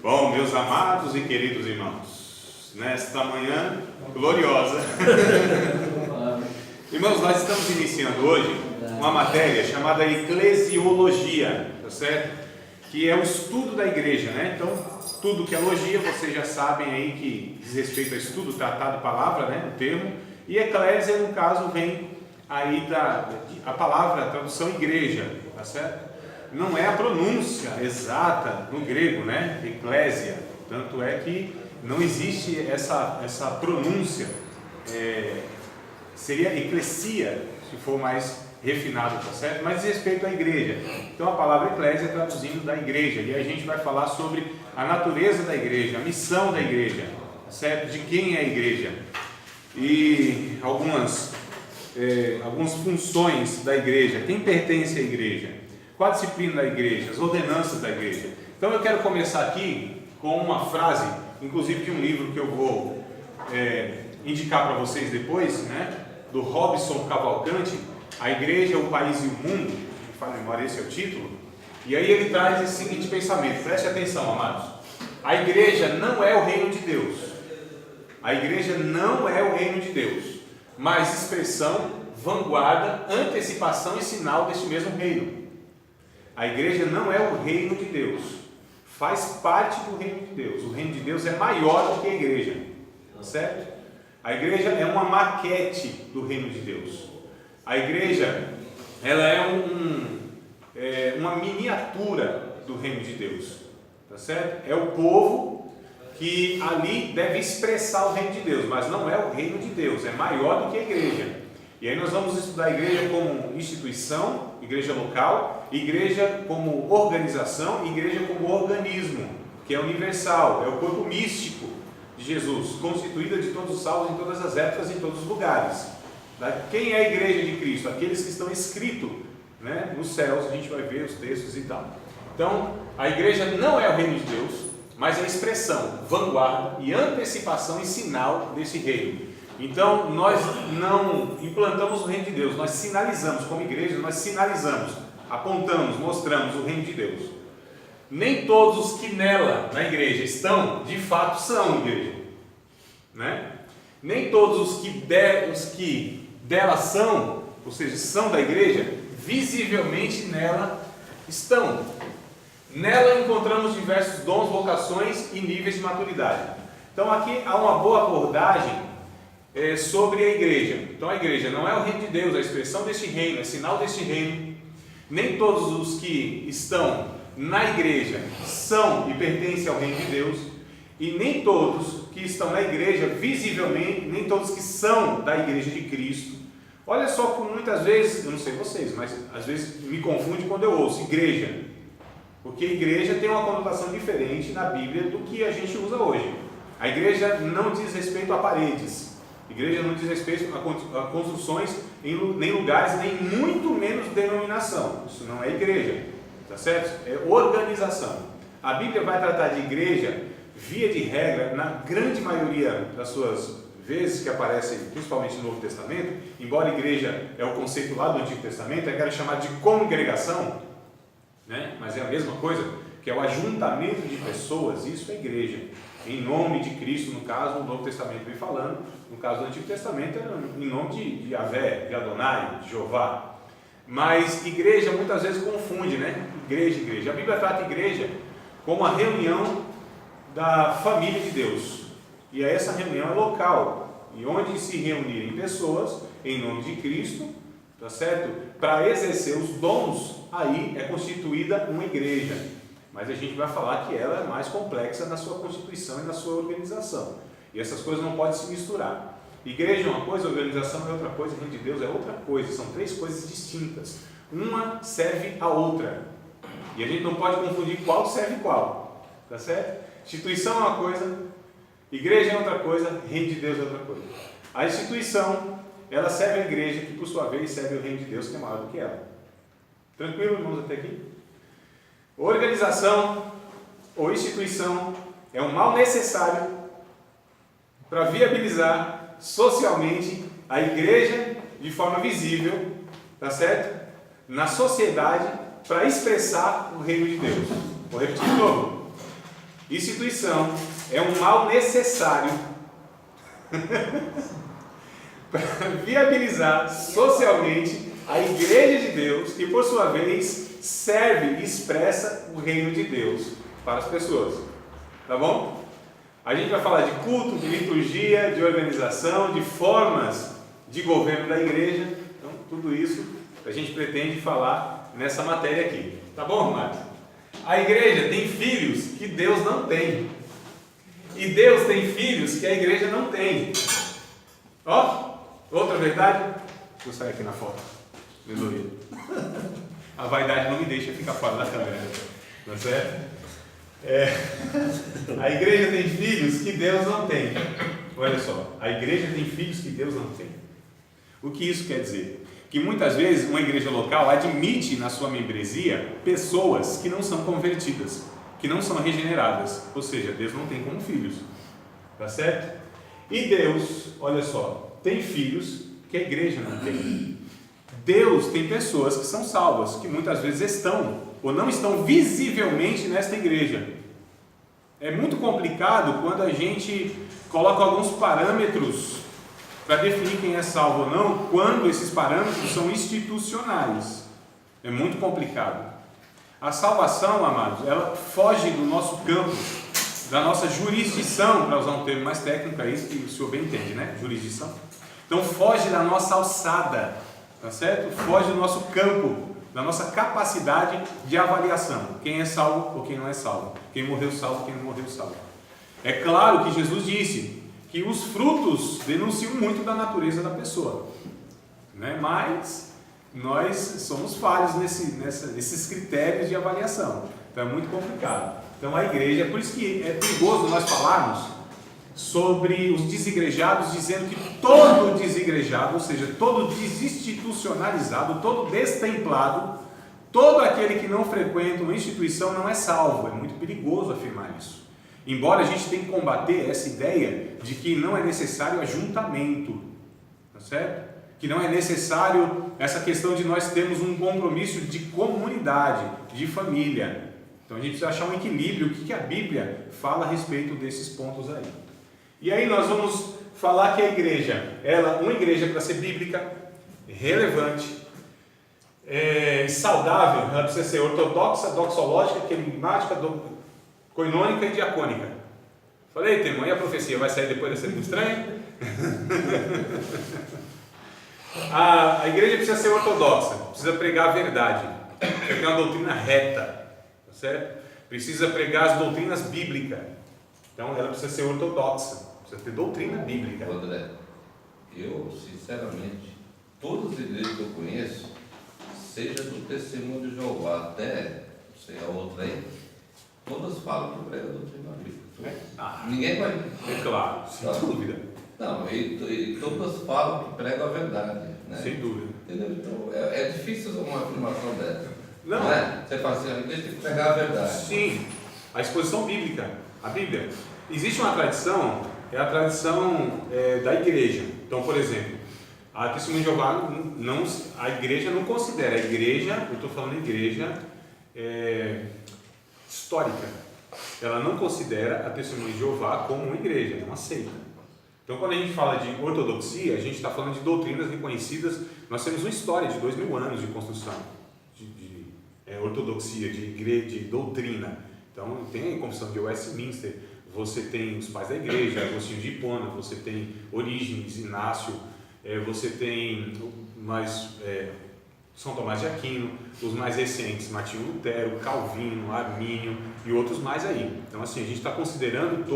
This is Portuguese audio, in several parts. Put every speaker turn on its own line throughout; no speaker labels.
Bom, meus amados e queridos irmãos, nesta manhã gloriosa, irmãos, nós estamos iniciando hoje uma matéria chamada Eclesiologia, tá certo? Que é o estudo da igreja, né? Então, tudo que é logia, vocês já sabem aí que diz respeito ao estudo, tratado, palavra, né? O termo, e eclésia, no caso, vem aí a palavra, a tradução igreja, tá certo? Não é a pronúncia exata no grego, né? Eclésia. Tanto é que não existe essa pronúncia. Seria eclesia, se for mais refinado, tá certo? Mas diz respeito à igreja. Então a palavra eclésia é traduzindo da igreja. E a gente vai falar sobre a natureza da igreja, a missão da igreja, tá certo? De quem é a igreja. E algumas funções da igreja. Quem pertence à igreja? Qual a disciplina da igreja? As ordenanças da igreja. Então eu quero começar aqui com uma frase, inclusive de um livro que eu vou indicar para vocês depois, né? Do Robson Cavalcante, A Igreja, o País e o Mundo. Me fala memória, esse é o título. E aí ele traz esse seguinte pensamento, preste atenção, amados. A igreja não é o reino de Deus. A igreja não é o reino de Deus, mas expressão, vanguarda, antecipação e sinal deste mesmo reino. A igreja não é o reino de Deus, faz parte do reino de Deus. O reino de Deus é maior do que a igreja, certo? A igreja é uma maquete do reino de Deus. A igreja, ela é uma miniatura do reino de Deus, tá certo? É o povo que ali deve expressar o reino de Deus, mas não é o reino de Deus, é maior do que a igreja. E aí nós vamos estudar a igreja como instituição, igreja local, igreja como organização, igreja como organismo, que é universal, é o corpo místico de Jesus, constituída de todos os salvos em todas as épocas e em todos os lugares. Quem é a igreja de Cristo? Aqueles que estão escritos, né, nos céus, a gente vai ver os textos e tal. Então, a igreja não é o reino de Deus, mas é a expressão, vanguarda e antecipação e sinal desse reino. Então, nós não implantamos o reino de Deus, nós sinalizamos, como igreja, nós sinalizamos, apontamos, mostramos o reino de Deus. Nem todos os que nela, na igreja, estão, de fato, são igreja, né? Nem todos os que dela são, ou seja, são da igreja, visivelmente nela estão. Nela encontramos diversos dons, vocações e níveis de maturidade. Então, aqui há uma boa abordagem sobre a igreja. Então a igreja não é o reino de Deus, é a expressão deste reino, é sinal deste reino. Nem todos os que estão na igreja são e pertencem ao reino de Deus, e nem todos que estão na igreja visivelmente, nem todos que são da igreja de Cristo. Olha só que muitas vezes, eu não sei vocês, mas às vezes me confunde quando eu ouço igreja, porque igreja tem uma conotação diferente na Bíblia do que a gente usa hoje. A igreja não diz respeito a paredes. Igreja não diz respeito a construções, nem lugares, nem muito menos denominação. Isso não é igreja, tá certo? É organização. A Bíblia vai tratar de igreja, via de regra, na grande maioria das suas vezes que aparecem, principalmente no Novo Testamento, embora igreja é o conceito lá do Antigo Testamento, é chamado de congregação, né? Mas é a mesma coisa, que é o ajuntamento de pessoas, isso é igreja. Em nome de Cristo, no caso, o Novo Testamento vem falando, no caso do Antigo Testamento, é em nome de Yahvé, de Adonai, de Jeová. Mas igreja muitas vezes confunde, né? Igreja. A Bíblia trata a igreja como a reunião da família de Deus. E essa reunião é local, e onde se reunirem pessoas em nome de Cristo, tá certo? Para exercer os dons, aí é constituída uma igreja. Mas a gente vai falar que ela é mais complexa na sua constituição e na sua organização. E essas coisas não podem se misturar. Igreja é uma coisa, organização é outra coisa, reino de Deus é outra coisa. São três coisas distintas. Uma serve a outra. E a gente não pode confundir qual serve qual. Tá certo? Instituição é uma coisa, igreja é outra coisa, reino de Deus é outra coisa. A instituição, ela serve a igreja, que por sua vez serve o reino de Deus, que é maior do que ela. Tranquilo, irmãos, até aqui? Organização ou instituição é um mal necessário para viabilizar socialmente a igreja de forma visível, tá certo? Na sociedade, para expressar o reino de Deus. Vou repetir de novo. Instituição é um mal necessário para viabilizar socialmente a Igreja de Deus, que por sua vez serve e expressa o reino de Deus para as pessoas. Tá bom? A gente vai falar de culto, de liturgia, de organização, de formas de governo da igreja. Então, tudo isso a gente pretende falar nessa matéria aqui. Tá bom, Romário? A igreja tem filhos que Deus não tem. E Deus tem filhos que a igreja não tem. Ó, outra verdade. Deixa eu sair aqui na foto. Aleluia. A vaidade não me deixa ficar fora da câmera. Tá certo? A igreja tem filhos que Deus não tem. Olha só, a igreja tem filhos que Deus não tem. O que isso quer dizer? Que muitas vezes uma igreja local admite na sua membresia pessoas que não são convertidas, que não são regeneradas, ou seja, Deus não tem como filhos, tá certo? E Deus, olha só, tem filhos que a igreja não tem. Deus tem pessoas que são salvas, que muitas vezes estão ou não estão visivelmente nesta igreja. É muito complicado quando a gente coloca alguns parâmetros para definir quem é salvo ou não, quando esses parâmetros são institucionais. É muito complicado. A salvação, amados, ela foge do nosso campo, da nossa jurisdição, para usar um termo mais técnico, é isso que o senhor bem entende, né? Jurisdição. Então foge da nossa alçada, tá certo? Foge do nosso campo, da nossa capacidade de avaliação. Quem é salvo ou quem não é salvo. Quem morreu salvo, quem não morreu salvo. É claro que Jesus disse que os frutos denunciam muito da natureza da pessoa, né? Mas nós somos falhos nesses critérios de avaliação, então é muito complicado. Então a igreja, por isso que é perigoso nós falarmos sobre os desigrejados, dizendo que todo desigrejado, ou seja, todo desinstitucionalizado, todo destemplado, todo aquele que não frequenta uma instituição não é salvo. É muito perigoso afirmar isso. Embora a gente tenha que combater essa ideia de que não é necessário ajuntamento, tá certo? Que não é necessário essa questão de nós termos um compromisso de comunidade, de família. Então a gente precisa achar um equilíbrio, o que a Bíblia fala a respeito desses pontos aí. E aí nós vamos falar que a igreja, uma igreja para ser bíblica, relevante, saudável, ela precisa ser ortodoxa, doxológica, querigmática, coinônica e diacônica. Falei, irmão, e a profecia vai sair depois dessa língua estranha? A igreja precisa ser ortodoxa, precisa pregar a verdade, precisa ter uma doutrina reta, tá certo? Precisa pregar as doutrinas bíblicas. Então ela precisa ser ortodoxa, precisa ter doutrina bíblica.
André, eu sinceramente, todas as igrejas que eu conheço, seja do Testemunho de Jeová até, não sei a outra aí, todas falam que prega a doutrina bíblica. Ninguém vai.
É claro, sem dúvida.
Não, e todas falam que pregam a verdade, né?
Sem dúvida.
Entendeu? Então é difícil uma afirmação dessa.
Não
é? Você fala assim, a igreja tem que pregar a verdade.
Sim, a exposição bíblica, a Bíblia. Existe uma tradição, é a tradição da igreja. Então, por exemplo, a Testemunha de Jeová, a igreja não considera, a igreja, eu estou falando igreja histórica, ela não considera a Testemunha de Jeová como uma igreja, é uma seita. Então, quando a gente fala de ortodoxia, a gente está falando de doutrinas reconhecidas. Nós temos uma história de 2000 anos de construção de ortodoxia, de igreja, de doutrina. Então, tem a Confissão de Westminster, você tem os pais da igreja, Agostinho de Hipona, você tem Orígenes, Inácio, você tem São Tomás de Aquino, os mais recentes, Martinho Lutero, Calvino, Armínio e outros mais aí. Então, assim, a gente está considerando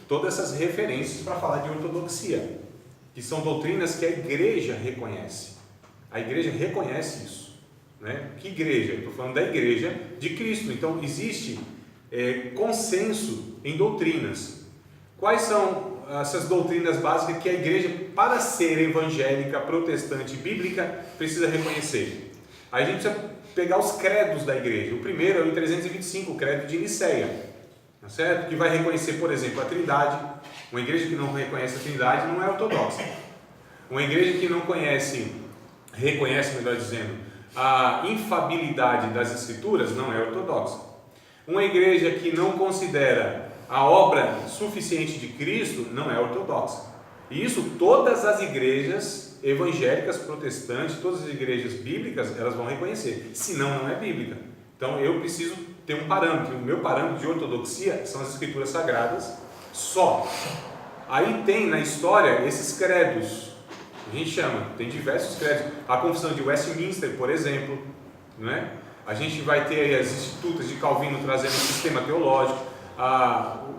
todas essas referências para falar de ortodoxia, que são doutrinas que a igreja reconhece. A igreja reconhece isso, né? Que igreja? Eu estou falando da igreja de Cristo. Então existe consenso em doutrinas. Quais são essas doutrinas básicas que a igreja, para ser evangélica, protestante, bíblica, precisa reconhecer? Aí a gente precisa pegar os credos da igreja. O primeiro é o 325, o credo de Nicéia. Tá certo? Que vai reconhecer, por exemplo, a Trindade. Uma igreja que não reconhece a Trindade não é ortodoxa. Uma igreja que não reconhece, melhor dizendo, a infabilidade das Escrituras não é ortodoxa. Uma igreja que não considera a obra suficiente de Cristo não é ortodoxa. E isso todas as igrejas evangélicas, protestantes, todas as igrejas bíblicas, elas vão reconhecer. Senão, não é bíblica. Então, eu preciso ter um parâmetro. O meu parâmetro de ortodoxia são as escrituras sagradas só. Aí tem na história esses credos. A gente chama, tem diversos credos. A Confissão de Westminster, por exemplo, não é? A gente vai ter aí as institutas de Calvino trazendo um sistema teológico,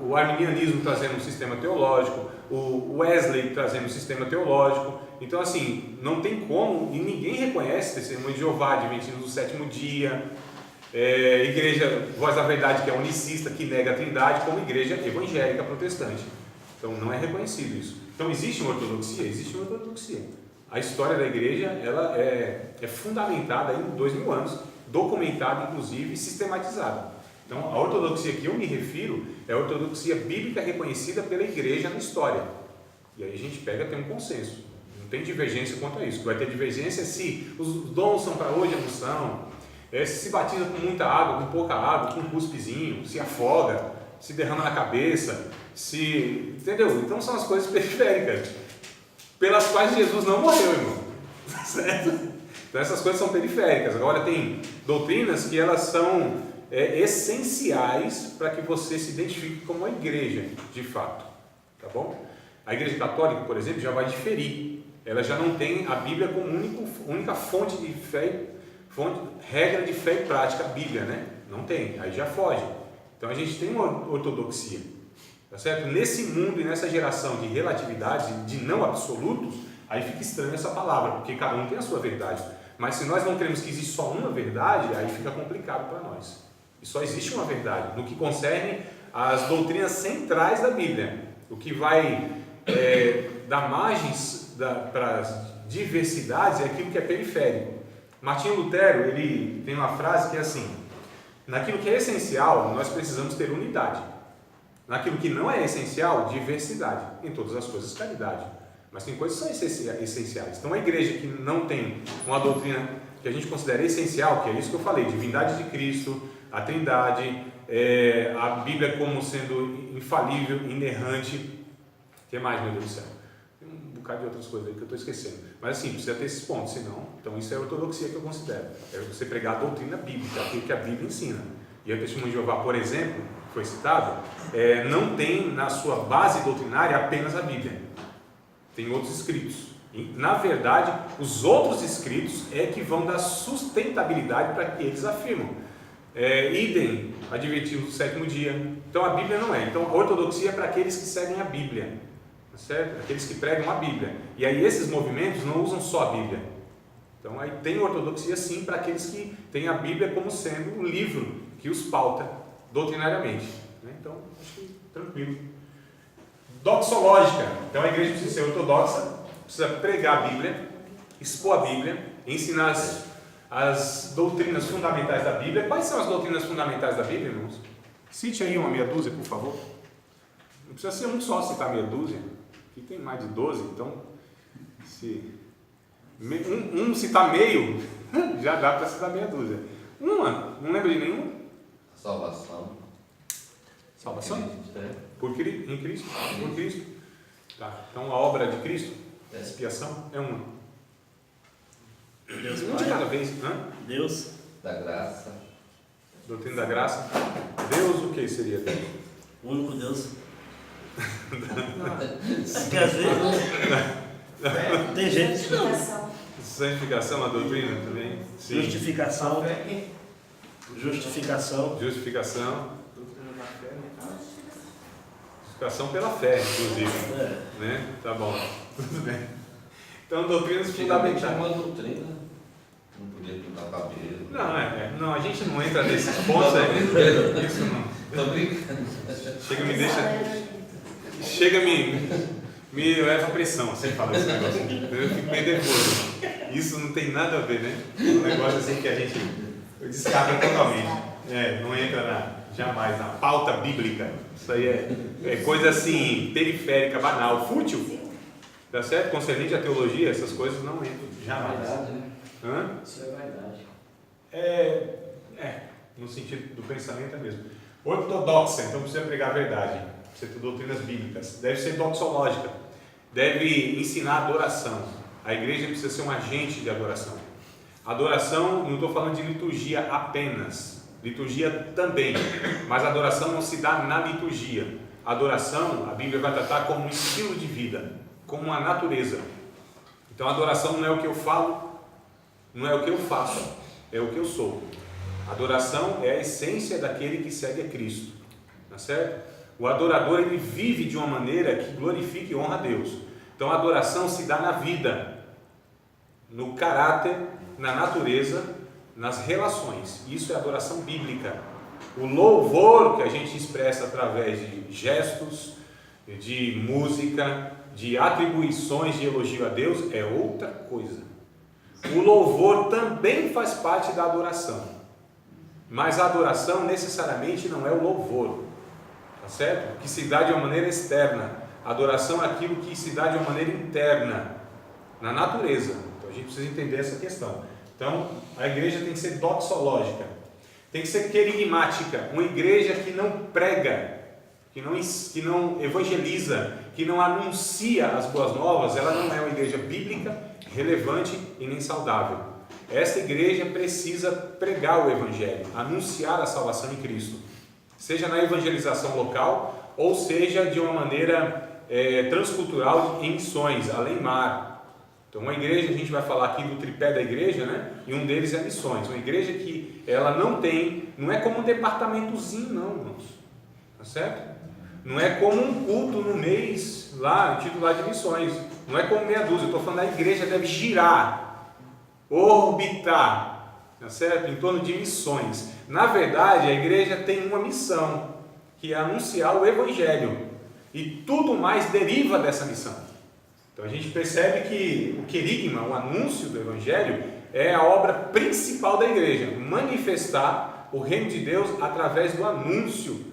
o arminianismo trazendo um sistema teológico, o Wesley trazendo um sistema teológico. Então, assim, não tem como, e ninguém reconhece Testemunho de Jeová, Adventistas do Sétimo Dia, Igreja Voz da Verdade, que é unicista, que nega a Trindade, como igreja evangélica protestante. Então, não é reconhecido isso. Então, existe uma ortodoxia? Existe uma ortodoxia. A história da igreja, ela é fundamentada em 2000 anos, documentada, inclusive, e sistematizada. Então, a ortodoxia que eu me refiro é a ortodoxia bíblica reconhecida pela igreja na história. E aí a gente tem um consenso. Não tem divergência quanto a isso. Vai ter divergência se os dons são para hoje ou não são, se batiza com muita água, com pouca água, com um cuspezinho, se afoga, se derrama na cabeça, entendeu? Então são as coisas periféricas, pelas quais Jesus não morreu, irmão. Certo? Então essas coisas são periféricas. Agora tem doutrinas que elas são essenciais para que você se identifique como uma igreja, de fato. Tá bom? A igreja católica, por exemplo, já vai diferir. Ela já não tem a Bíblia como única fonte de fé, regra de fé e prática, a Bíblia, né? Não tem, aí já foge. Então a gente tem uma ortodoxia, tá certo? Nesse mundo e nessa geração de relatividade, de não absolutos, aí fica estranha essa palavra, porque cada um tem a sua verdade. Mas se nós não cremos que existe só uma verdade, aí fica complicado para nós. E só existe uma verdade, no que concerne as doutrinas centrais da Bíblia. O que vai dar margens para as diversidades é aquilo que é periférico. Martinho Lutero, ele tem uma frase que é assim: naquilo que é essencial, nós precisamos ter unidade. Naquilo que não é essencial, diversidade. Em todas as coisas, caridade. Mas tem coisas que são essenciais. Então, a igreja que não tem uma doutrina que a gente considera essencial, que é isso que eu falei, divindade de Cristo, a Trindade, a Bíblia como sendo infalível, inerrante. O que mais, meu Deus do céu? Tem um bocado de outras coisas aí que eu estou esquecendo. Mas assim, precisa ter esses pontos, senão, então isso é a ortodoxia que eu considero. É você pregar a doutrina bíblica, aquilo que a Bíblia ensina. E o Testemunho de Jeová, por exemplo, que foi citado, não tem na sua base doutrinária apenas a Bíblia. Tem outros escritos. E, na verdade, os outros escritos é que vão dar sustentabilidade para que eles afirmam. Idem, Adventistas do Sétimo Dia. Então a Bíblia não é. Então a ortodoxia é para aqueles que seguem a Bíblia, tá certo? Aqueles que pregam a Bíblia. E aí esses movimentos não usam só a Bíblia. Então aí tem ortodoxia sim para aqueles que têm a Bíblia como sendo um livro que os pauta doutrinariamente. Então acho que tranquilo. Doxológica. Então a igreja precisa ser ortodoxa, precisa pregar a Bíblia, expor a Bíblia, ensinar as doutrinas fundamentais da Bíblia. Quais são as doutrinas fundamentais da Bíblia, irmãos? Cite aí uma meia dúzia, por favor. Não precisa ser um só citar meia dúzia. Aqui tem mais de 12, então se um citar meio, já dá para citar meia dúzia. Uma, não lembro de nenhuma?
Salvação.
Salvação? Em Cristo. Por Cristo. Tá. Então a obra de Cristo, a expiação, é uma.
Deus
Um de cada vez.
Deus
Da graça.
Doutrina da graça. Deus, o que seria Deus?
o único Deus. Porque às vezes tem gente.
Santificação, a doutrina também. Sim.
Justificação.
Justificação. Justificação pela fé, inclusive. Né? Tá bom. Tudo bem. Então, doutrinas fundamentais.
Uma doutrina. Não podia pintar cabelo.
Não, a gente não entra nesses pontos aí. Isso não.
Tô brincando.
Me leva a pressão, você fala esse negócio. Eu fico meio nervoso. Isso não tem nada a ver, né? Um negócio assim que a gente descarta totalmente. Não entra jamais na pauta bíblica. Isso aí é coisa assim, periférica, banal, fútil. Tá certo? Concernente à teologia, essas coisas não entram jamais.
Verdade, né?
Hã?
Isso é verdade.
no sentido do pensamento é mesmo. Ortodoxa, então precisa pregar a verdade, precisa ter doutrinas bíblicas. Deve ser doxológica, deve ensinar adoração. A igreja precisa ser um agente de adoração. Adoração, não estou falando de liturgia apenas, liturgia também, mas a adoração não se dá na liturgia. A adoração, a Bíblia vai tratar como um estilo de vida, como uma natureza. Então a adoração não é o que eu falo, não é o que eu faço, é o que eu sou. A adoração é a essência daquele que segue a Cristo, tá certo? O adorador, ele vive de uma maneira que glorifica e honra a Deus. Então a adoração se dá na vida, no caráter, na natureza, nas relações. Isso é adoração bíblica. O louvor que a gente expressa através de gestos, de música, de atribuições de elogio a Deus é outra coisa. O louvor também faz parte da adoração. Mas a adoração necessariamente não é o louvor, tá certo? Que se dá de uma maneira externa. A adoração é aquilo que se dá de uma maneira interna, na natureza. Então a gente precisa entender essa questão. Então a igreja tem que ser doxológica, tem que ser querigmática, uma igreja que não prega, que não evangeliza, que não anuncia as boas novas. Ela não é uma igreja bíblica, relevante e nem saudável. Esta igreja precisa pregar o Evangelho, anunciar a salvação em Cristo, seja na evangelização local, ou seja de uma maneira transcultural em missões, além mar. Então uma igreja, a gente vai falar aqui do tripé da igreja, né? E um deles é missões. Uma igreja que ela não é como um departamentozinho não, irmãos, tá certo? Não é como um culto no mês, lá, titular de missões, não é como meia dúzia. Eu estou falando, a igreja deve girar, orbitar, tá certo? Em torno de missões. Na verdade, a igreja tem uma missão, que é anunciar o Evangelho, e tudo mais deriva dessa missão. Então a gente percebe que o querigma, o anúncio do Evangelho, é a obra principal da igreja, manifestar o reino de Deus através do anúncio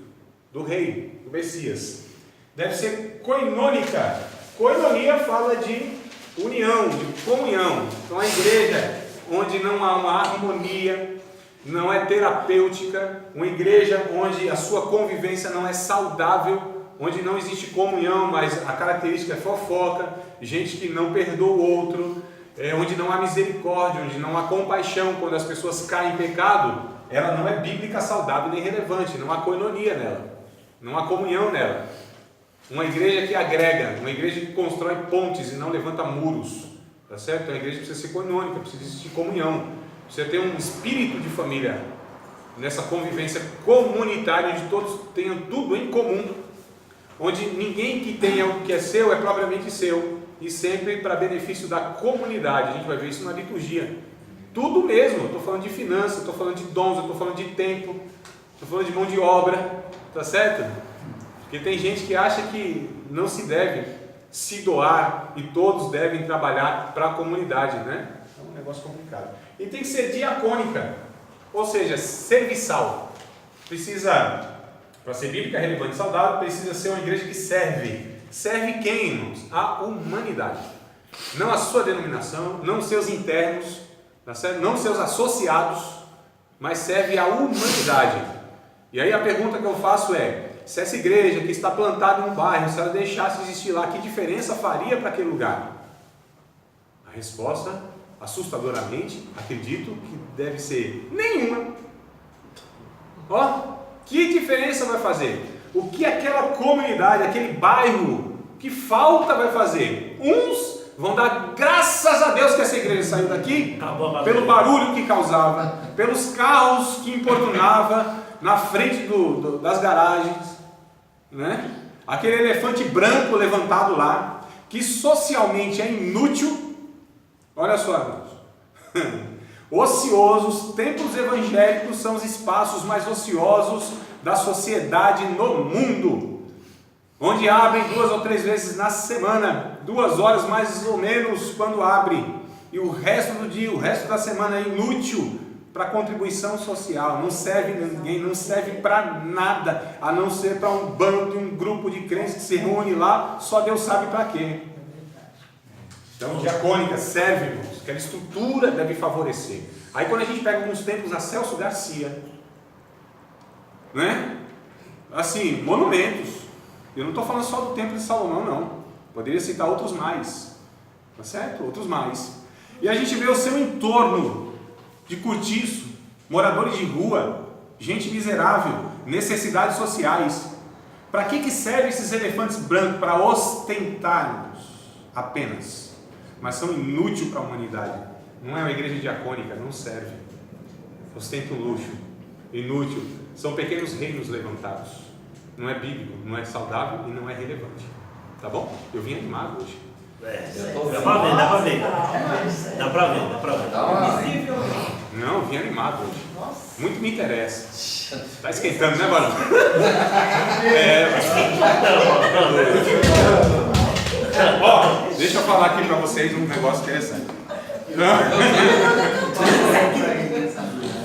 do rei, do Messias. Deve ser koinônica. Koinonia fala de união, de comunhão. Então a igreja onde não há uma harmonia, não é terapêutica, uma igreja onde a sua convivência não é saudável, onde não existe comunhão, mas a característica é fofoca, gente que não perdoa o outro, onde não há misericórdia, onde não há compaixão quando as pessoas caem em pecado, ela não é bíblica, saudável nem relevante, não há koinonia nela, não há comunhão nela. Uma igreja que agrega, uma igreja que constrói pontes e não levanta muros, tá certo? A igreja precisa ser coinônica, precisa existir comunhão, precisa ter um espírito de família, nessa convivência comunitária, onde todos tenham tudo em comum, onde ninguém que tenha o que é seu é propriamente seu, e sempre para benefício da comunidade. A gente vai ver isso na liturgia, tudo mesmo. Estou falando de finanças, estou falando de dons, estou falando de tempo, estou falando de mão de obra, tá certo? Porque tem gente que acha que não se deve se doar e todos devem trabalhar para a comunidade, né? É um negócio complicado. E tem que ser diacônica, ou seja, serviçal. Precisa, para ser bíblica, relevante e saudável, precisa ser uma igreja que serve. Serve quem, irmãos? A humanidade. Não a sua denominação, não seus internos, tá certo? Não seus associados, mas serve a humanidade. E aí a pergunta que eu faço é: se essa igreja que está plantada em um bairro, se ela deixasse de existir lá, que diferença faria para aquele lugar? A resposta, assustadoramente, acredito que deve ser nenhuma. Ó, que diferença vai fazer? O que aquela comunidade, aquele bairro, que falta vai fazer? Uns vão dar graças a Deus que essa igreja saiu daqui, pelo barulho que causava, pelos carros que importunava na frente das garagens, né? Aquele elefante branco levantado lá, que socialmente é inútil. Olha só, irmãos. Ociosos, templos evangélicos são os espaços mais ociosos da sociedade no mundo, onde abrem 2 ou 3 vezes na semana, 2 horas mais ou menos quando abre, e o resto do dia, o resto da semana é inútil para contribuição social, não serve ninguém, não serve para nada, a não ser para um bando, um grupo de crentes que se reúne lá, só Deus sabe para quê. Então, diacônica serve, irmãos, aquela estrutura deve favorecer. Aí quando a gente pega alguns templos na Celso Garcia, né? Assim, monumentos. Eu não estou falando só do Templo de Salomão, não. Poderia citar outros mais, tá certo? Outros mais. E a gente vê o seu entorno de cortiço, moradores de rua, gente miserável, necessidades sociais. Para que servem esses elefantes brancos? Para ostentarmos apenas. Mas são inúteis para a humanidade. Não é uma igreja diacônica, não serve. Ostenta um luxo, inútil. São pequenos reinos levantados. Não é bíblico, não é saudável e não é relevante. Tá bom? Eu vim animado hoje.
Eu
Dá
tô
pra ver, dá pra ver.
Nossa.
Dá pra ver, dá pra ver.
Dá uma...
Visivelmente.
Não, eu vim animado hoje.
Nossa.
Muito me interessa. Tá esquentando, né, Barão? Ó, deixa eu falar aqui pra vocês um negócio interessante.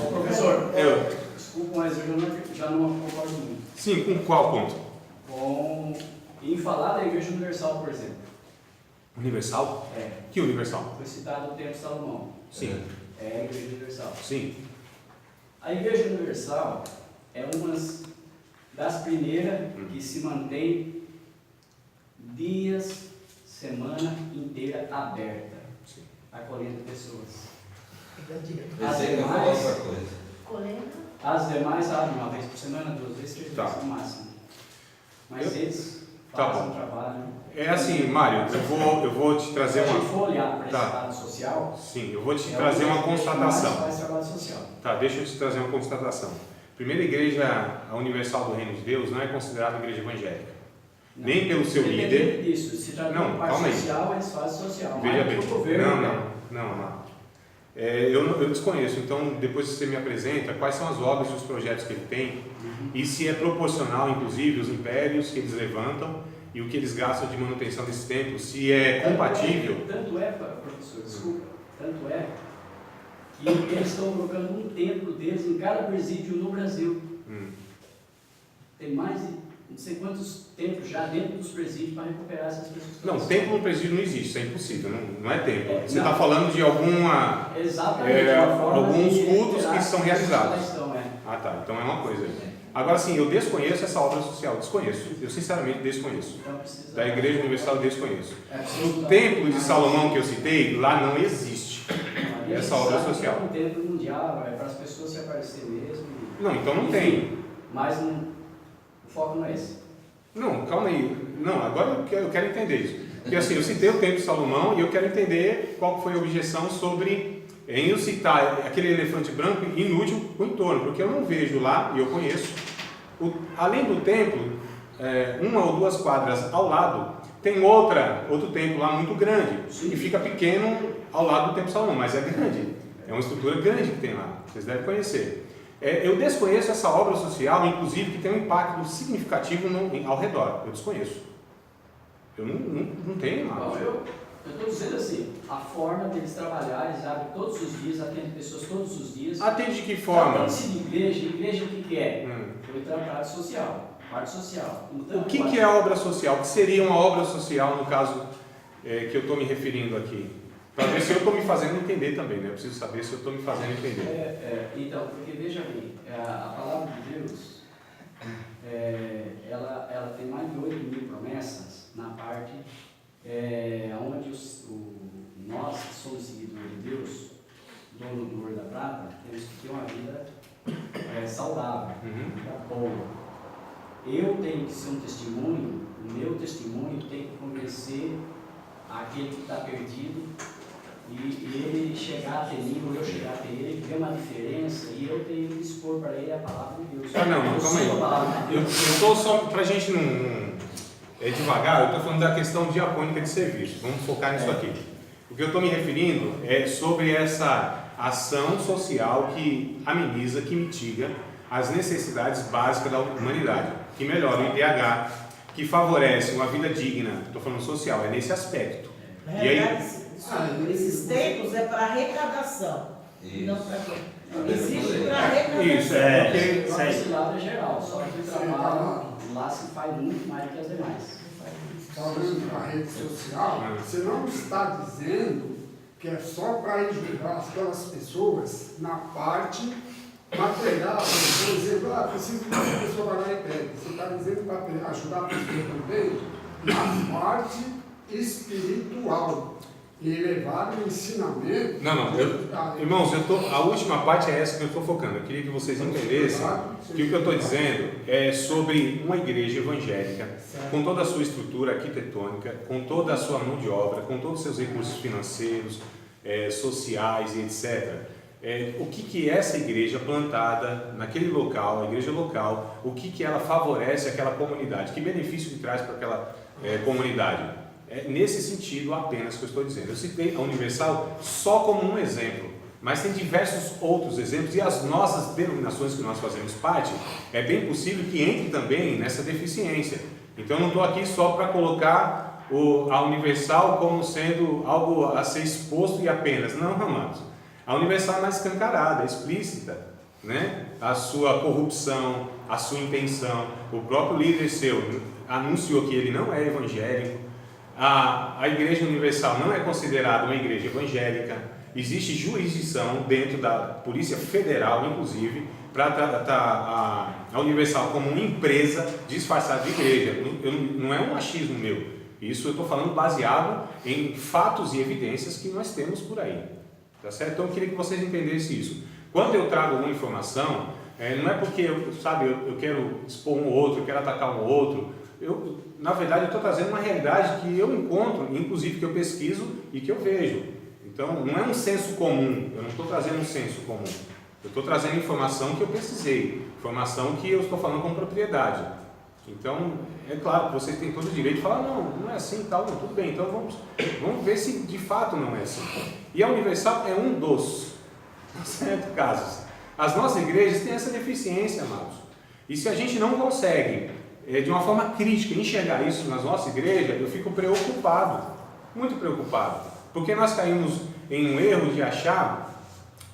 Ô, professor,
Eu.
desculpa, mas eu já não concordo muito.
Sim, com qual ponto?
Em falar da Igreja Universal, por exemplo.
Universal? Que universal?
Foi citado o Templo de Salomão.
Sim.
É a Igreja Universal.
Sim.
A Igreja Universal é uma das primeiras que se mantém dias, semana inteira aberta,
Sim.
acolhendo pessoas.
Pensei que eu ia falar outra coisa.
As demais abrem uma vez por semana, 2 vezes, 3
Tá.
vezes no máximo. Mas eles
Tá
fazem
bom.
um trabalho.
É assim, Mário, eu vou te
Se
trazer
a gente
uma.
for olhar para esse
Tá.
lado social,
Sim, eu vou te
é
trazer
onde
uma
a igreja
constatação.
mais faz trabalho social.
Tá, deixa eu te trazer uma constatação. Primeira igreja, a Universal do Reino de Deus, não é considerada igreja evangélica.
Não.
Nem pelo seu
Independente
líder.
disso, se trata
Não,
de parte
calma aí.
social, eles fazem social.
Veja
Mas
bem.
pro governo, né?
Não. Eu desconheço, então depois você me apresenta quais são as obras e os projetos que ele tem e se é proporcional, inclusive, os impérios que eles levantam e o que eles gastam de manutenção desse templo, se é compatível.
Tanto é, professor, desculpa, tanto é que eles estão colocando um templo deles em cada presídio no Brasil. Tem mais de não sei quantos templos já dentro dos presídios para recuperar essas pessoas.
Não, templo no presídio não existe, isso é impossível, não é templo. Você
Não.
está falando de alguma.
Exatamente. de uma forma
alguns
de
cultos
recuperar
que são
as pessoas
realizados.
lá estão, é.
Ah tá, então é uma coisa aí. Agora sim, eu desconheço essa obra social, desconheço. Eu sinceramente desconheço.
Então precisa.
Da Igreja Universal eu desconheço.
É preciso
O templo de Salomão que eu citei, lá não existe.
Ali a
essa
gente
obra
sabe que
social.
É um templo mundial, é para as pessoas se aparecer mesmo.
Não, então não
Enfim,
tem.
Mas o foco não é esse.
Não, calma aí. Não, agora eu quero entender isso. Porque assim, eu citei o templo de Salomão e eu quero entender qual foi a objeção sobre em eu citar aquele elefante branco inútil o entorno, porque eu não vejo lá, e eu conheço, além do templo, uma ou duas quadras ao lado, tem outro templo lá muito grande, e fica pequeno ao lado do templo de Salomão, mas é grande, é uma estrutura grande que tem lá, vocês devem conhecer. Eu desconheço essa obra social, inclusive, que tem um impacto significativo ao redor, eu desconheço. Eu não tenho
Bom,
nada.
eu estou dizendo assim, a forma deles trabalhar, eles abrem todos os dias, atendem pessoas todos os dias.
Atende de que forma?
Trata-se de igreja o que é?
Hum.
Foi tratado social, parte social. Então,
O que é a obra social? O que seria uma obra social, no caso que eu estou me referindo aqui? Para ver se eu estou me fazendo entender também, né? Eu preciso saber se eu estou me fazendo entender.
Então, porque veja bem, a palavra de Deus, ela tem mais de 8.000 promessas na parte onde nós que somos seguidores de Deus, dono do ouro e da prata, temos que ter uma vida saudável,
Uhum.
vida boa. Eu tenho que ser um testemunho, o meu testemunho tem que convencer aquele que está perdido e ele chegar até mim, ou eu chegar até ele, ver uma diferença e eu tenho que expor para ele a palavra de Deus.
Não,
Eu
calma aí.
sou a palavra de
Eu
Deus.
estou só, para a gente não devagar, eu estou falando da questão diacônica de serviço. Vamos focar nisso aqui. O que eu estou me referindo é sobre essa ação social que ameniza, que mitiga as necessidades básicas da humanidade, que melhora o IDH, que favorece uma vida digna. Estou falando social, é nesse aspecto. E aí,
Esses templos é para arrecadação, não para quê? Existe para arrecadação.
isso, porque
Então, esse lado é geral, só que o trabalho lá se faz muito mais do que as demais.
Falando para a rede social, você não está dizendo que é só para ajudar aquelas pessoas na parte material, por exemplo, preciso que uma pessoa vai lá e pede. Você está dizendo para ajudar a pessoa também na parte espiritual e levar o ensinamento.
Irmãos, a última parte é essa que eu estou focando. Eu queria que vocês entendessem que o que eu estou dizendo é sobre uma igreja evangélica, com toda a sua estrutura arquitetônica, com toda a sua mão de obra, com todos os seus recursos financeiros, sociais e etc. O que essa igreja plantada naquele local, a igreja local, o que ela favorece aquela comunidade, que benefício que traz para aquela comunidade. É nesse sentido apenas que eu estou dizendo. Eu citei a Universal só como um exemplo, mas tem diversos outros exemplos e as nossas denominações que nós fazemos parte, é bem possível que entre também nessa deficiência. Então eu não estou aqui só para colocar a Universal como sendo algo a ser exposto e apenas. Não, amados. A Universal é mais escancarada, é explícita, né? A sua corrupção, a sua intenção. O próprio líder seu anunciou que ele não é evangélico. A Igreja Universal não é considerada uma igreja evangélica. Existe jurisdição dentro da Polícia Federal, inclusive, para tratar a Universal como uma empresa disfarçada de igreja. Não é um machismo meu. Isso eu estou falando baseado em fatos e evidências que nós temos por aí. Tá certo? Então eu queria que vocês entendessem isso. Quando eu trago uma informação, não é porque eu quero expor um outro, eu quero atacar um outro. Na verdade, eu estou trazendo uma realidade que eu encontro, inclusive que eu pesquiso e que eu vejo. Então, não é um senso comum, eu não estou trazendo um senso comum. Eu estou trazendo informação que eu pesquisei, informação que eu estou falando com propriedade. Então, é claro que vocês têm todo o direito de falar, não é assim e tal, não, tudo bem, então vamos ver se de fato não é assim. E a Universal é um dos casos. As nossas igrejas têm essa deficiência, amados. E se a gente não consegue, de uma forma crítica, enxergar isso nas nossas igrejas, eu fico preocupado, muito preocupado, porque nós caímos em um erro de achar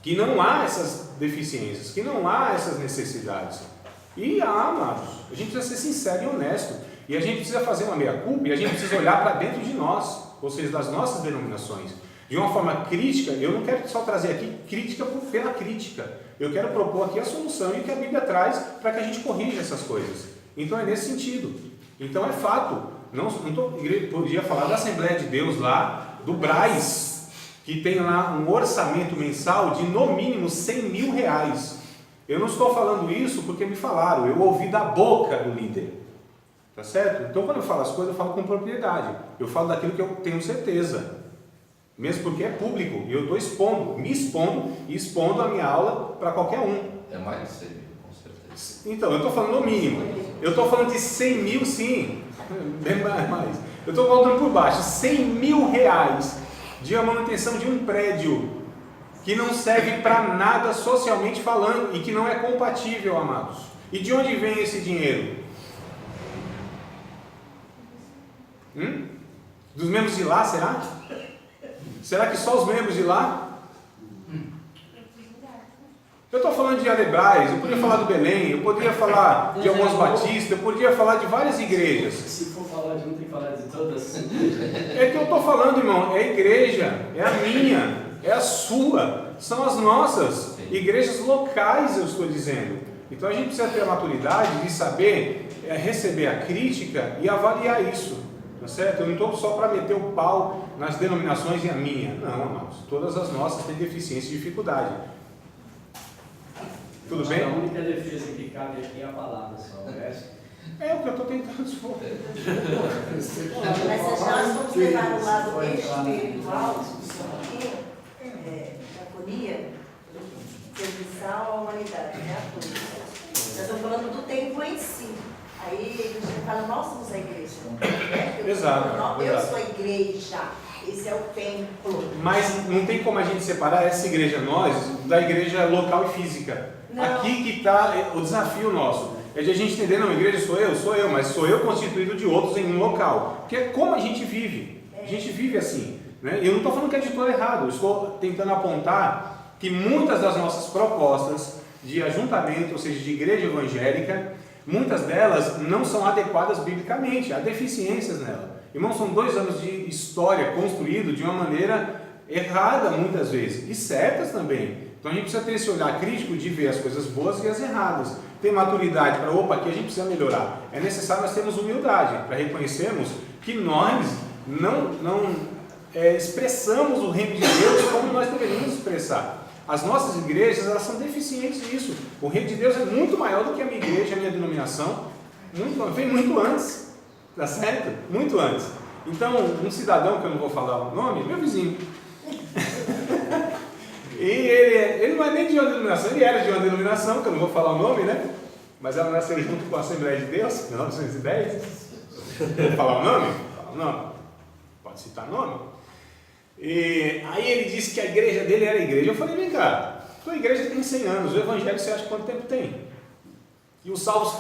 que não há essas deficiências, que não há essas necessidades. E amados, a gente precisa ser sincero e honesto, e a gente precisa fazer uma meia-culpa, e a gente precisa olhar para dentro de nós, ou seja, das nossas denominações, de uma forma crítica. Eu não quero só trazer aqui crítica pela crítica, eu quero propor aqui a solução e o que a Bíblia traz para que a gente corrija essas coisas. Então é nesse sentido. Então é fato. Podia falar da Assembleia de Deus lá, do Braz, que tem lá um orçamento mensal de no mínimo 100 mil reais. Eu não estou falando isso porque me falaram, eu ouvi da boca do líder. Tá certo? Então quando eu falo as coisas, eu falo com propriedade. Eu falo daquilo que eu tenho certeza. Mesmo porque é público. E eu estou me expondo e expondo a minha aula para qualquer um.
É mais de 100 mil, com certeza.
Então, eu estou falando no mínimo. Eu estou falando de 100 mil, sim. Bem mais. Eu estou voltando por baixo. 100 mil reais de manutenção de um prédio que não serve para nada socialmente falando e que não é compatível, amados. E de onde vem esse dinheiro? Dos membros de lá, será? Será que só os membros de lá? Eu estou falando de Adebrais, eu podia falar do Belém, eu poderia falar de alguns batistas, eu poderia falar de várias igrejas.
Se for falar de um, tem que falar de todas.
É que eu estou falando, irmão, é a igreja, é a minha, é a sua, são as nossas igrejas locais, eu estou dizendo. Então a gente precisa ter a maturidade de saber receber a crítica e avaliar isso, tá certo? Eu não estou só para meter o pau nas denominações e a minha, não, amados, todas as nossas têm deficiência e dificuldade. Tudo bem?
A única defesa que cabe aqui é a palavra só, o resto.
É o que eu estou tentando expor.
Mas se nós vamos levar o lado espiritual, aqui, diaconia, serviçal à humanidade, né? Nós estamos falando do templo em si. Aí a gente fala, nós somos a igreja.
Exato.
Eu sou a igreja. Esse é o templo.
Mas não tem como a gente separar essa igreja, nós, da igreja local e física.
Não.
Aqui que está o desafio nosso. É de a gente entender, não, a igreja sou eu, mas sou eu constituído de outros em um local. Porque é como a gente vive. A gente vive assim. Né? E eu não estou falando que é de todo errado, eu estou tentando apontar que muitas das nossas propostas de ajuntamento, ou seja, de igreja evangélica, muitas delas não são adequadas biblicamente, há deficiências nela. Irmãos, são 2 anos de história construído de uma maneira errada muitas vezes, e certas também. Então a gente precisa ter esse olhar crítico de ver as coisas boas e as erradas. Ter maturidade para, opa, aqui a gente precisa melhorar. É necessário nós termos humildade para reconhecermos que nós não expressamos o reino de Deus como nós deveríamos expressar. As nossas igrejas, elas são deficientes nisso. O reino de Deus é muito maior do que a minha igreja, a minha denominação. Vem muito antes, tá certo? Muito antes. Então, um cidadão, que eu não vou falar o nome, meu vizinho. E ele não é nem de uma denominação, ele era de uma denominação, que eu não vou falar o nome, né? Mas ela nasceu junto com a Assembleia de Deus, em 1910. Vou falar o nome? Fala o nome. Pode citar nome. E aí ele disse que a igreja dele era a igreja. Eu falei, vem cá, tua igreja tem 100 anos, o evangelho você acha quanto tempo tem? E os salvos,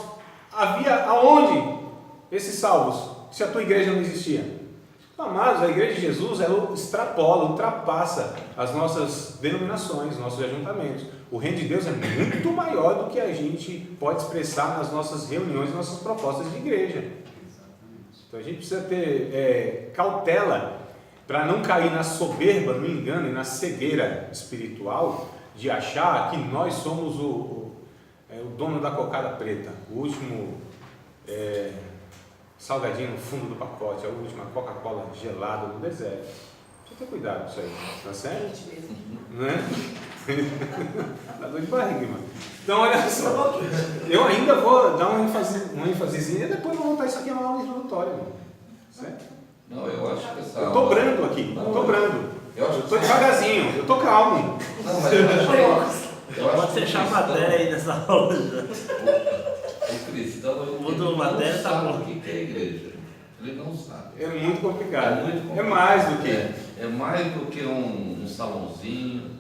havia aonde esses salvos, se a tua igreja não existia? Amados, a igreja de Jesus, ela extrapola, ultrapassa as nossas denominações, nossos ajuntamentos. O reino de Deus é muito maior do que a gente pode expressar nas nossas reuniões, nossas propostas de igreja. Então a gente precisa ter cautela para não cair na soberba, no engano e na cegueira espiritual de achar que nós somos o dono da cocada preta, o último salgadinho no fundo do pacote, a última Coca-Cola gelada no deserto. Precisa ter cuidado com isso aí, tá certo? Não é? Tá dor de barriga, mano. Então, olha só, eu ainda vou dar uma ênfasezinha e depois vou voltar isso aqui a uma aula introdutória, mano. Certo?
Não, eu acho que essa
Eu tô brando aqui,
Não,
eu tô brando.
Eu acho
Eu tô devagarzinho, eu tô calmo.
Não, mas eu acho
Pode fechar a matéria aí nessa aula já.
o cristão,
O
ele
do
não
matéria tá
sabe
bom.
o que é igreja. Ele não sabe.
É muito complicado.
É muito complicado.
É mais do que.
É mais do que um salãozinho.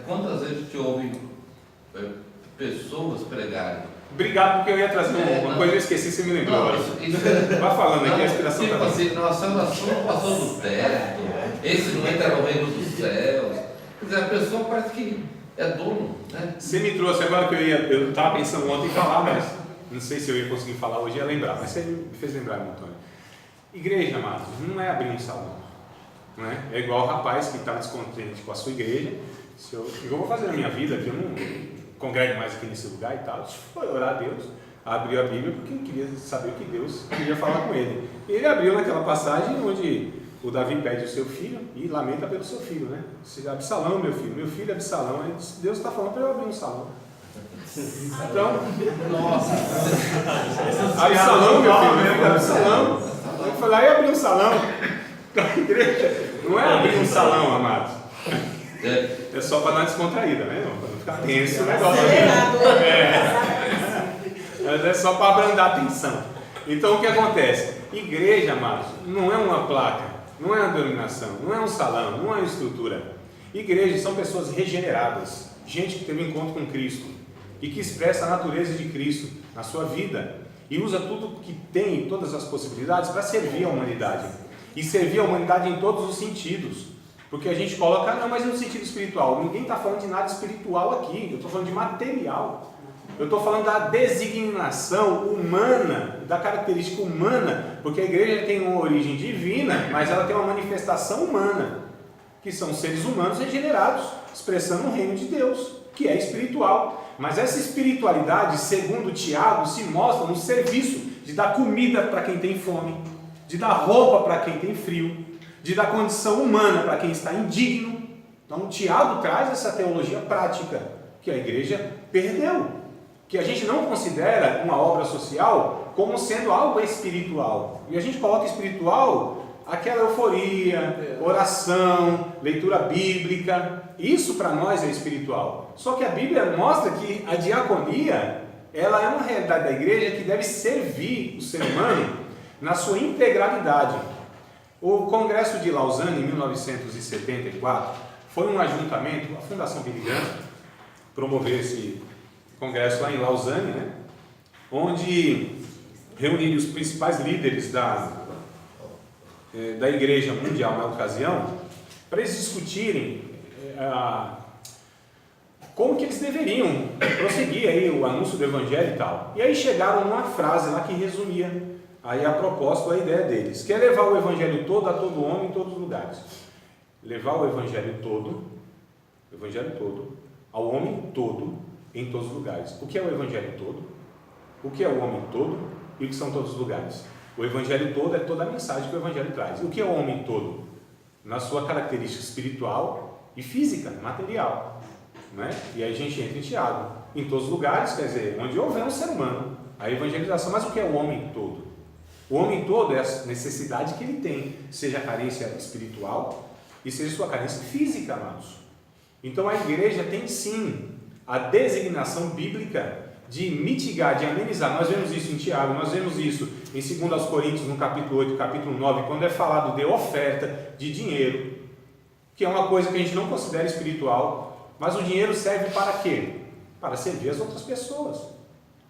Quantas vezes te ouvem pessoas pregarem?
Obrigado, porque eu ia trazer uma
Não.
coisa, eu esqueci, você me lembrou.
Não, isso
Vai falando aqui, a inspiração
tipo
tá
assim, nossa oração não passou do teto, esse não entra no reino dos céus. Quer dizer, a pessoa parece que é dono, né?
Você me trouxe agora que eu estava pensando ontem em falar, mas não sei se eu ia conseguir falar hoje, ia lembrar, mas você me fez lembrar, meu Antônio. Igreja, amados, não é abrir um salão, não é? É igual o rapaz que está descontente com a sua igreja. O que eu vou fazer na minha vida, que eu não congrego mais aqui nesse lugar e tal, foi orar a Deus, abriu a Bíblia porque queria saber o que Deus queria falar com ele. E ele abriu naquela passagem onde o Davi pede o seu filho e lamenta pelo seu filho, né? Absalão, meu filho é Absalão. Aí Deus está falando para eu abrir um salão. Então,
Nossa,
Absalão, meu filho, Absalão. Eu falei, aí abrir um salão. Então, a igreja não é abrir um salão, amados. É só para dar uma descontraída, né? Para não ficar tenso o negócio. Mas é só para abrandar a tensão. Então o que acontece? Igreja, amados, não é uma placa, não é uma denominação, não é um salão, não é uma estrutura. Igrejas são pessoas regeneradas, gente que teve um encontro com Cristo e que expressa a natureza de Cristo na sua vida e usa tudo que tem, todas as possibilidades para servir a humanidade. E servir a humanidade em todos os sentidos. Porque a gente coloca, não, mas no sentido espiritual. Ninguém está falando de nada espiritual aqui. Eu estou falando de material. Eu estou falando da designação humana, da característica humana, porque a igreja tem uma origem divina, mas ela tem uma manifestação humana, que são seres humanos regenerados, expressando o reino de Deus, que é espiritual. Mas essa espiritualidade, segundo Tiago, se mostra no serviço de dar comida para quem tem fome, de dar roupa para quem tem frio, de dar condição humana para quem está indigno. Então Tiago traz essa teologia prática que a igreja perdeu, que a gente não considera uma obra social como sendo algo espiritual, e a gente coloca espiritual aquela euforia, oração, leitura bíblica. Isso para nós é espiritual. Só que a Bíblia mostra que a diaconia, ela é uma realidade da igreja que deve servir o ser humano na sua integralidade. O Congresso de Lausanne, em 1974, foi um ajuntamento, a Fundação Billy Graham promoveu esse congresso lá em Lausanne, né? Onde reuniram os principais líderes da Igreja Mundial na ocasião, para eles discutirem como que eles deveriam prosseguir aí o anúncio do Evangelho e tal. E aí chegaram numa frase lá que resumia aí a proposta, a ideia deles, que é levar o Evangelho todo a todo homem em todos os lugares. Levar o Evangelho todo ao homem todo, em todos os lugares. O que é o evangelho todo? O que é o homem todo? E o que são todos os lugares? O evangelho todo é toda a mensagem que o evangelho traz. O que é o homem todo? Na sua característica espiritual e física, material. Né? E aí a gente entra em Tiago. Em todos os lugares, quer dizer, onde houver um ser humano, a evangelização. Mas o que é o homem todo? O homem todo é a necessidade que ele tem, seja a carência espiritual e seja a sua carência física, amados. Então a igreja tem sim a designação bíblica de mitigar, de amenizar. Nós vemos isso em Tiago, nós vemos isso em 2 Coríntios, no capítulo 8, capítulo 9, quando é falado de oferta de dinheiro, que é uma coisa que a gente não considera espiritual, mas o dinheiro serve para quê? Para servir as outras pessoas.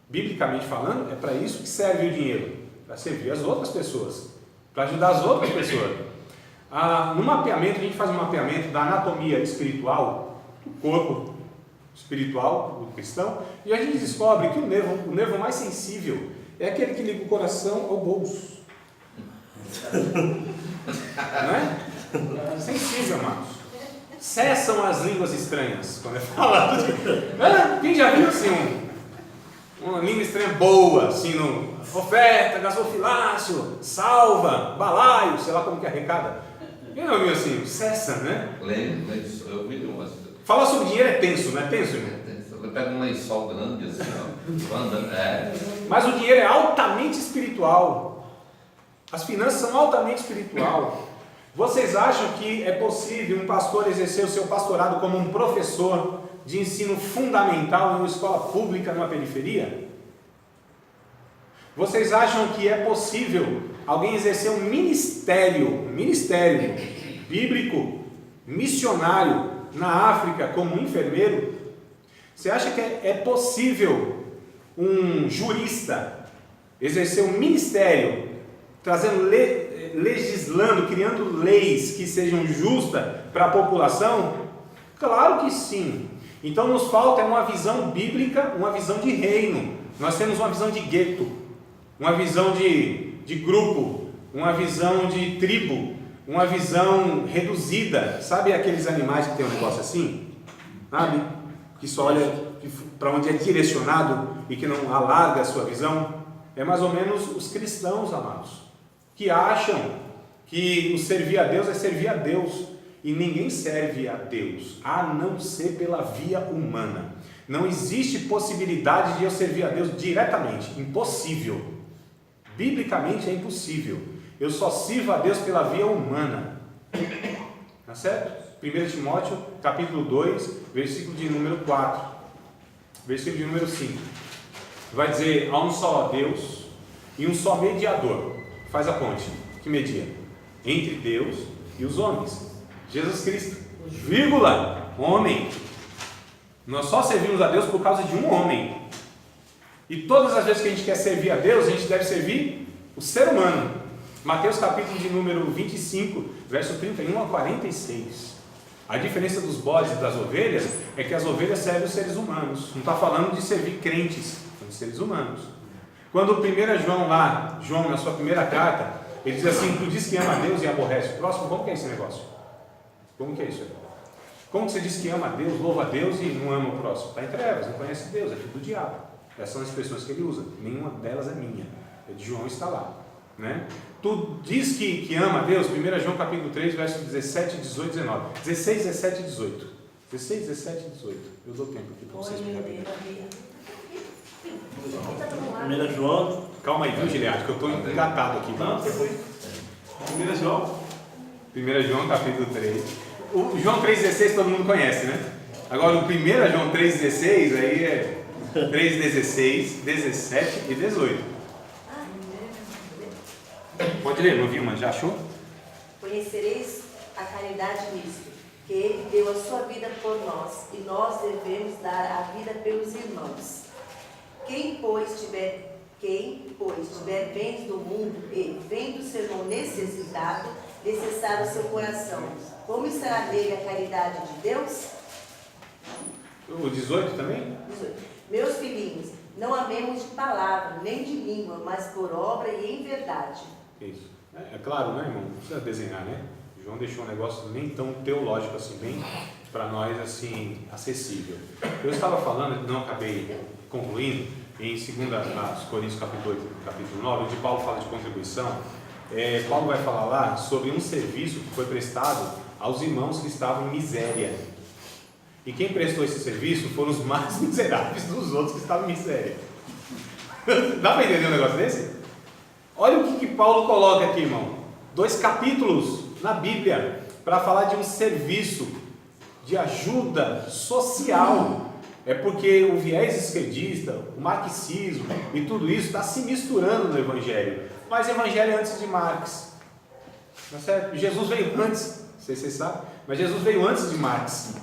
Biblicamente falando, é para isso que serve o dinheiro, para servir as outras pessoas, para ajudar as outras pessoas. No mapeamento, a gente faz um mapeamento da anatomia espiritual, do corpo espiritual do cristão, e a gente descobre que o nervo mais sensível é aquele que liga o coração ao bolso. Não é? Sensível, amados. Cessam as línguas estranhas, quando é falado de... Quem já viu assim uma língua estranha boa, assim, no oferta, gasofilácio, salva, balaio, sei lá como que arrecada. Quem não viu assim? Cessa, né?
Eu vi uma.
Falar sobre dinheiro é tenso, não é tenso, irmão?
Ele pega um lençol grande assim, ó.
Mas o dinheiro é altamente espiritual. As finanças são altamente espiritual. Vocês acham que é possível um pastor exercer o seu pastorado como um professor de ensino fundamental em uma escola pública numa periferia? Vocês acham que é possível alguém exercer um ministério bíblico, missionário na África como um enfermeiro? Você acha que é possível um jurista exercer um ministério, trazendo, legislando, criando leis que sejam justas para a população? Claro que sim. Então nos falta uma visão bíblica, uma visão de reino. Nós temos uma visão de gueto, uma visão de grupo, uma visão de tribo, uma visão reduzida. Sabe aqueles animais que tem um negócio assim? Sabe? Que só olha para onde é direcionado e que não alarga a sua visão? É mais ou menos os cristãos, amados, que acham que o servir a Deus é servir a Deus. E ninguém serve a Deus, a não ser pela via humana. Não existe possibilidade de eu servir a Deus diretamente. Impossível. Biblicamente é impossível. Eu só sirvo a Deus pela via humana. Tá certo? 1 Timóteo, capítulo 2, versículo de número 4. Versículo de número 5. Vai dizer, há um só Deus e um só mediador. Faz a ponte. Que media? Entre Deus e os homens. Jesus Cristo, vírgula, homem. Nós só servimos a Deus por causa de um homem. E todas as vezes que a gente quer servir a Deus, a gente deve servir o ser humano. Mateus capítulo de número 25, verso 31 a 46. A diferença dos bodes e das ovelhas é que as ovelhas servem os seres humanos. Não está falando de servir crentes, são os seres humanos. Quando o 1 João lá, João na sua primeira carta, ele diz assim, tu diz que ama a Deus e aborrece o próximo, como que é esse negócio? Como que é isso? Como que você diz que ama a Deus, louva a Deus e não ama o próximo? Está em trevas, não conhece Deus, é filho do diabo. Essas são as expressões que ele usa, nenhuma delas é minha, é de João, está lá, né? Tu diz que ama a Deus, 1 João capítulo 3, verso 17, 18, 19, 16, 17 e 18, 16, 17 e 18, eu dou tempo aqui para vocês pegarem.
1 João.
Calma aí, viu, Gilead, que eu estou engatado aqui.
Não, depois. 1 João.
1 João capítulo 3. O João 3,16 todo mundo conhece, né? Agora o 1 João 3,16 aí é 3,16, 17 e 18. Pode ler, não viu, mas já achou?
Conhecereis a caridade nisto, que ele deu a sua vida por nós, e nós devemos dar a vida pelos irmãos. Quem, pois, tiver bens do mundo e, vendo o seu irmão necessitado, necessar o seu coração, como será dele a caridade de Deus?
O 18 também?
18. Meus filhinhos, não amemos de palavra, nem de língua, mas por obra e em verdade.
Isso. É claro, né, irmão? Não precisa desenhar, né? João deixou um negócio nem tão teológico assim, bem para nós assim acessível. Eu estava falando, não acabei concluindo, em 2 Coríntios capítulo 9, onde Paulo fala de contribuição. Paulo vai falar lá sobre um serviço que foi prestado aos irmãos que estavam em miséria. E quem prestou esse serviço foram os mais miseráveis dos outros que estavam em miséria. Dá para entender um negócio desse? Olha o que Paulo coloca aqui, irmão. 2 capítulos na Bíblia para falar de um serviço de ajuda social. É porque o viés esquerdista, o marxismo e tudo isso está se misturando no Evangelho. Mas o Evangelho é antes de Marx. Não é certo? Jesus veio antes, não sei se vocês sabem, mas Jesus veio antes de Marx.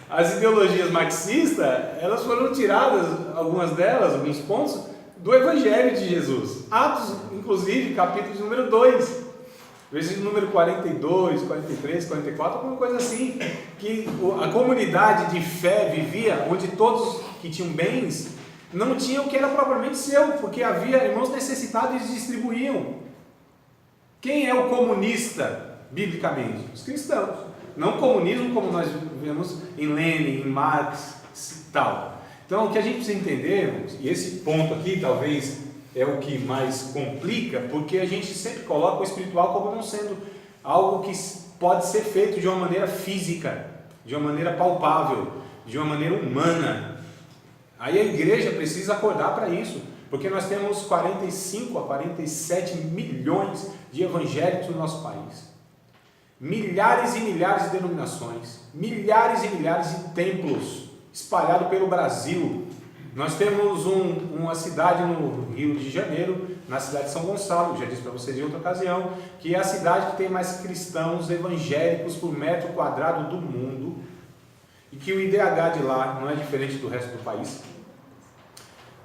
As ideologias marxistas, elas foram tiradas, algumas delas, alguns pontos, do Evangelho de Jesus. Atos, inclusive, capítulo número 2. Versículo número 42, 43, 44, alguma coisa assim, que a comunidade de fé vivia, onde todos que tinham bens, não tinham o que era propriamente seu, porque havia irmãos necessitados e eles distribuíam. Quem é o comunista, biblicamente? Os cristãos. Não o comunismo como nós vemos em Lenin, em Marx e tal. Então, o que a gente precisa entender, e esse ponto aqui talvez é o que mais complica, porque a gente sempre coloca o espiritual como não sendo algo que pode ser feito de uma maneira física, de uma maneira palpável, de uma maneira humana. Aí a igreja precisa acordar para isso, porque nós temos 45 a 47 milhões de evangélicos no nosso país. Milhares e milhares de denominações, milhares e milhares de templos espalhados pelo Brasil. Nós temos uma cidade no Rio de Janeiro, na cidade de São Gonçalo, já disse para vocês em outra ocasião, que é a cidade que tem mais cristãos evangélicos por metro quadrado do mundo, e que o IDH de lá não é diferente do resto do país.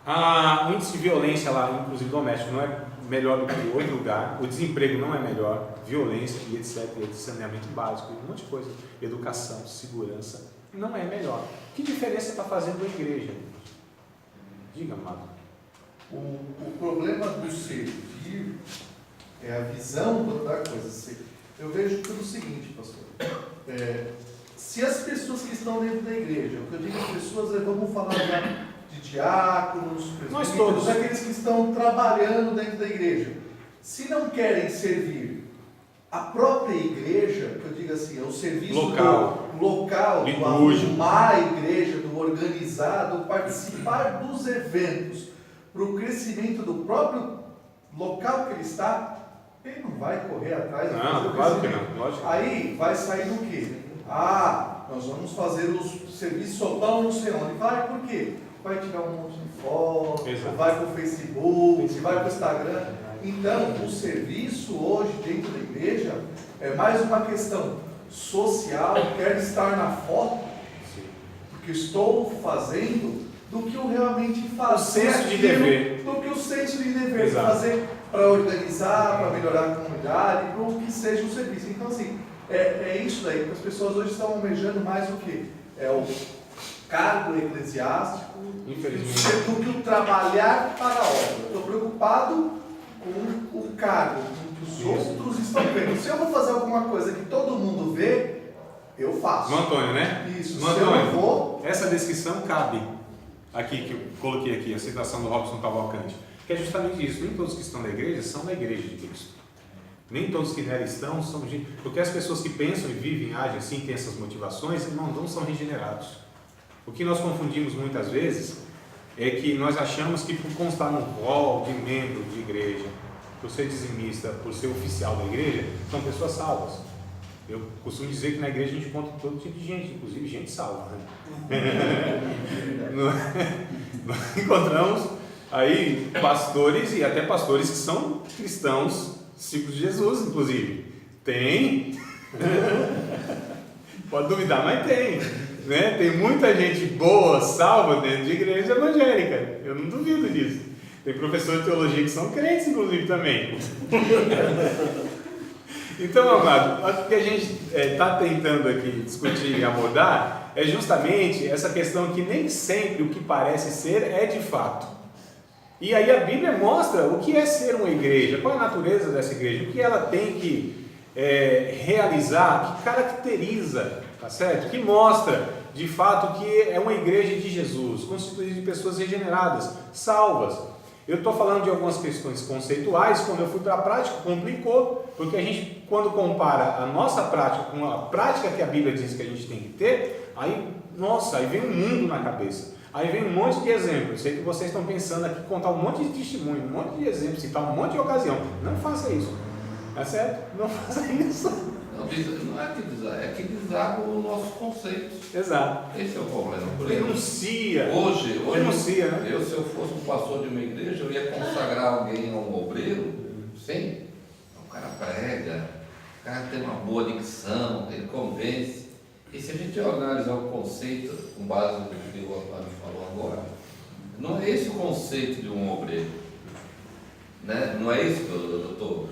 O índice de violência lá, inclusive doméstico, não é melhor do que outro lugar, o desemprego não é melhor, violência e etc, saneamento básico, um monte de coisa, educação, segurança, não é melhor. Que diferença está fazendo a igreja? Diga, amado.
O problema do servir é a visão da coisa. Eu vejo pelo seguinte, pastor. Se as pessoas que estão dentro da igreja, o que eu digo às pessoas vamos falar de diáconos,
nós todos,
aqueles que estão trabalhando dentro da igreja, se não querem servir a própria igreja, que eu digo assim, é o serviço local, do arrumar a igreja, do organizar, do participar dos eventos, para o crescimento do próprio local que ele está, ele não vai correr atrás.
Não, claro que não, lógico.
Aí vai sair do quê? Nós vamos fazer os serviços soltão não sei onde. Vai por quê? Vai tirar um monte de foto, vai para o Facebook, vai para o Instagram. Então, o serviço hoje dentro da igreja é mais uma questão social, quero estar na foto, porque estou fazendo, do que eu realmente fazer
o senso de dever.
Do que o senso de dever,
Exato.
fazer para organizar, para melhorar a comunidade, para o que seja o serviço. Então, assim, é isso daí, que as pessoas hoje estão almejando mais o quê? É o cargo eclesiástico, do que o trabalhar para a obra. Estou preocupado com o cargo, com que os outros estão vendo. Se eu vou fazer alguma coisa que todo mundo vê, eu faço.
No Antônio, né?
Isso,
no
se
Antônio,
eu não vou...
Essa descrição cabe aqui, que eu coloquei aqui, a citação do Robson Cavalcante, que é justamente isso. Nem todos que estão na igreja são da igreja de Cristo. Nem todos que nela estão são... Porque as pessoas que pensam e vivem, agem assim, têm essas motivações, não são regenerados. O que nós confundimos muitas vezes é que nós achamos que por constar no rol de membro de igreja, por ser dizimista, por ser oficial da igreja, são pessoas salvas. Eu costumo dizer que na igreja a gente encontra todo tipo de gente, inclusive gente salva. Né? Nós encontramos aí pastores e até pastores que são cristãos, discípulos de Jesus, inclusive. Tem. Pode duvidar, mas tem. Né? Tem muita gente boa, salva dentro de igreja evangélica. Eu não duvido disso. Tem professores de teologia que são crentes, inclusive, também. Então, amado, o que a gente está tentando aqui discutir e abordar é justamente essa questão que nem sempre o que parece ser é de fato. E aí a Bíblia mostra o que é ser uma igreja, qual é a natureza dessa igreja, o que ela tem que realizar, que caracteriza, tá certo? Que mostra, de fato, que é uma igreja de Jesus, constituída de pessoas regeneradas, salvas. Eu estou falando de algumas questões conceituais. Quando eu fui para a prática, complicou, porque a gente, quando compara a nossa prática com a prática que a Bíblia diz que a gente tem que ter, aí, nossa, aí vem um mundo na cabeça. Aí vem um monte de exemplos. Eu sei que vocês estão pensando aqui, contar um monte de testemunho, um monte de exemplos, citar um monte de ocasião. Não faça isso, tá certo? Não faça isso.
Não é que desarma os nossos conceitos.
Exato.
Esse é o problema.
Denuncia.
Hoje
denuncia, né?
se eu fosse um pastor de uma igreja, eu ia consagrar alguém a um obreiro, sim. O cara prega, o cara tem uma boa dicção, ele convence. E se a gente analisar o conceito, com base no que o Antônio falou agora, não é esse o conceito de um obreiro. Né? Não é isso que eu estou.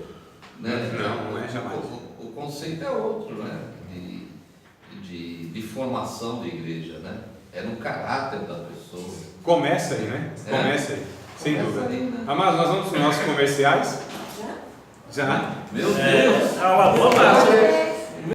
Né?
Não é jamais.
O conceito é outro, né? De formação de igreja, né? É no caráter da pessoa.
Começa aí, né? Começa aí, sem dúvida.
Aí, né?
Amados, nós vamos para os nossos comerciais? Já?
Meu Deus!
Vamos